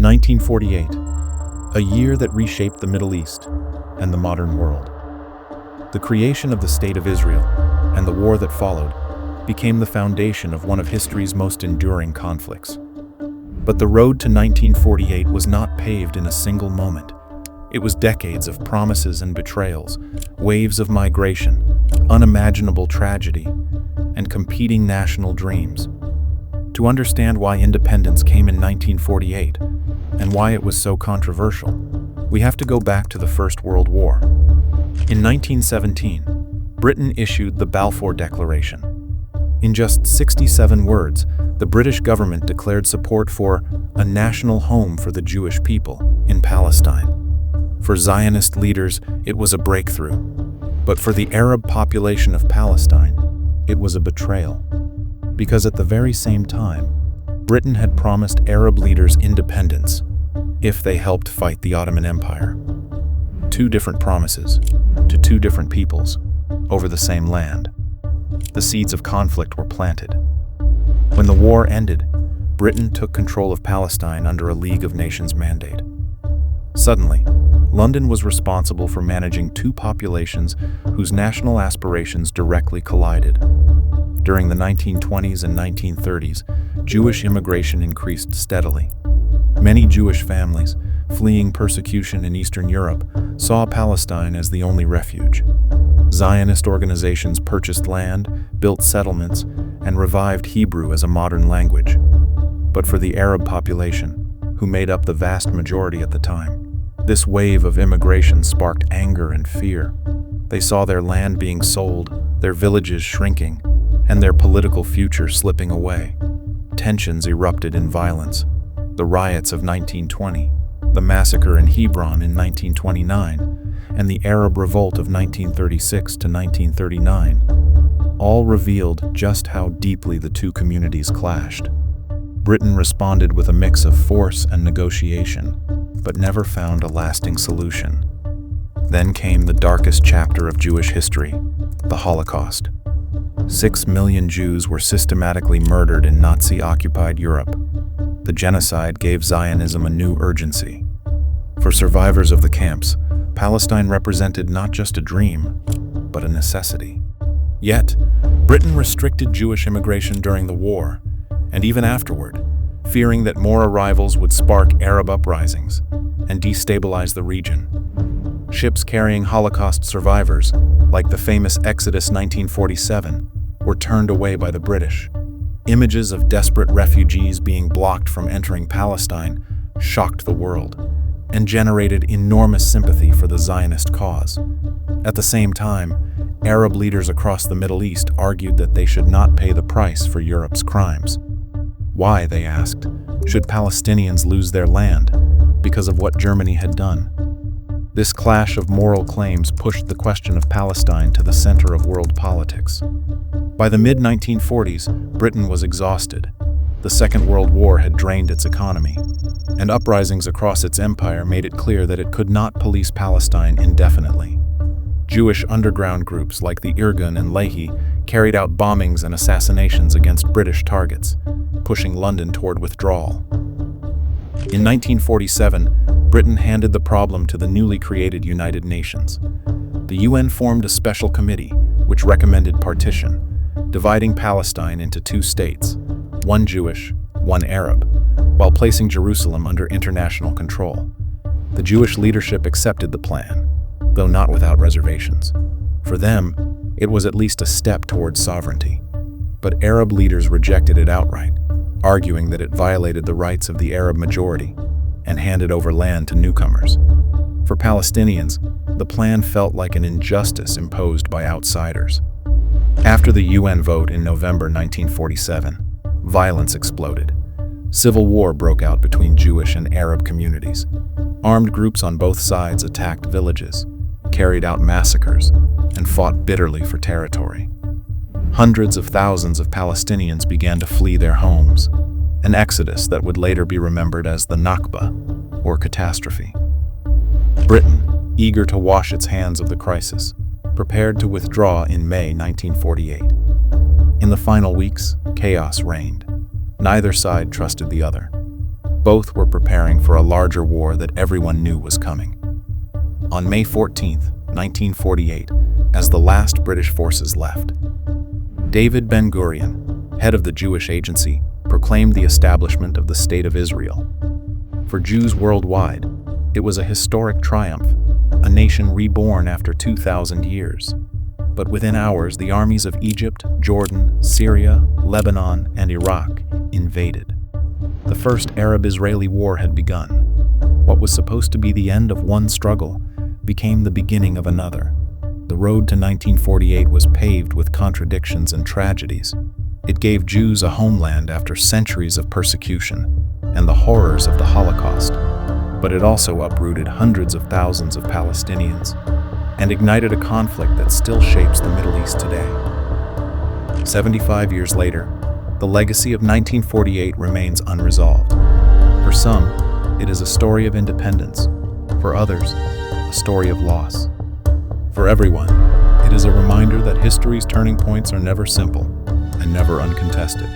1948, a year that reshaped the Middle East and the modern world. The creation of the State of Israel and the war that followed became the foundation of one of history's most enduring conflicts. But the road to 1948 was not paved in a single moment. It was decades of promises and betrayals, waves of migration, unimaginable tragedy, and competing national dreams. To understand why independence came in 1948 and why it was so controversial, we have to go back to the First World War. In 1917, Britain issued the Balfour Declaration. In just 67 words, the British government declared support for a national home for the Jewish people in Palestine. For Zionist leaders, it was a breakthrough. But for the Arab population of Palestine, it was a betrayal. Because at the very same time, Britain had promised Arab leaders independence if they helped fight the Ottoman Empire. Two different promises to two different peoples over the same land. The seeds of conflict were planted. When the war ended, Britain took control of Palestine under a League of Nations mandate. Suddenly, London was responsible for managing two populations whose national aspirations directly collided. During the 1920s and 1930s, Jewish immigration increased steadily. Many Jewish families, fleeing persecution in Eastern Europe, saw Palestine as the only refuge. Zionist organizations purchased land, built settlements, and revived Hebrew as a modern language. But for the Arab population, who made up the vast majority at the time, this wave of immigration sparked anger and fear. They saw their land being sold, their villages shrinking, and their political future slipping away. Tensions erupted in violence. The riots of 1920, the massacre in Hebron in 1929, and the Arab Revolt of 1936 to 1939, all revealed just how deeply the two communities clashed. Britain responded with a mix of force and negotiation, but never found a lasting solution. Then came the darkest chapter of Jewish history, the Holocaust. 6 million Jews were systematically murdered in Nazi-occupied Europe. The genocide gave Zionism a new urgency. For survivors of the camps, Palestine represented not just a dream, but a necessity. Yet, Britain restricted Jewish immigration during the war, and even afterward, fearing that more arrivals would spark Arab uprisings and destabilize the region. Ships carrying Holocaust survivors, like the famous Exodus 1947, were turned away by the British. Images of desperate refugees being blocked from entering Palestine shocked the world and generated enormous sympathy for the Zionist cause. At the same time, Arab leaders across the Middle East argued that they should not pay the price for Europe's crimes. Why, they asked, should Palestinians lose their land because of what Germany had done? This clash of moral claims pushed the question of Palestine to the center of world politics. By the mid-1940s, Britain was exhausted. The Second World War had drained its economy, and uprisings across its empire made it clear that it could not police Palestine indefinitely. Jewish underground groups like the Irgun and Lehi carried out bombings and assassinations against British targets, pushing London toward withdrawal. In 1947, Britain handed the problem to the newly created United Nations. The UN formed a special committee which recommended partition, dividing Palestine into two states, one Jewish, one Arab, while placing Jerusalem under international control. The Jewish leadership accepted the plan, though not without reservations. For them, it was at least a step towards sovereignty. But Arab leaders rejected it outright, arguing that it violated the rights of the Arab majority and handed over land to newcomers. For Palestinians, the plan felt like an injustice imposed by outsiders. After the UN vote in November 1947, violence exploded. Civil war broke out between Jewish and Arab communities. Armed groups on both sides attacked villages, carried out massacres, and fought bitterly for territory. Hundreds of thousands of Palestinians began to flee their homes, an exodus that would later be remembered as the Nakba, or Catastrophe. Britain, eager to wash its hands of the crisis, prepared to withdraw in May 1948. In the final weeks, chaos reigned. Neither side trusted the other. Both were preparing for a larger war that everyone knew was coming. On May 14, 1948, as the last British forces left, David Ben-Gurion, head of the Jewish Agency, proclaimed the establishment of the State of Israel. For Jews worldwide, it was a historic triumph, a nation reborn after 2,000 years. But within hours, the armies of Egypt, Jordan, Syria, Lebanon, and Iraq invaded. The first Arab-Israeli war had begun. What was supposed to be the end of one struggle became the beginning of another. The road to 1948 was paved with contradictions and tragedies. It gave Jews a homeland after centuries of persecution and the horrors of the Holocaust. But it also uprooted hundreds of thousands of Palestinians and ignited a conflict that still shapes the Middle East today. 75 years later, the legacy of 1948 remains unresolved. For some, it is a story of independence. For others, a story of loss. For everyone, it is a reminder that history's turning points are never simple and never uncontested.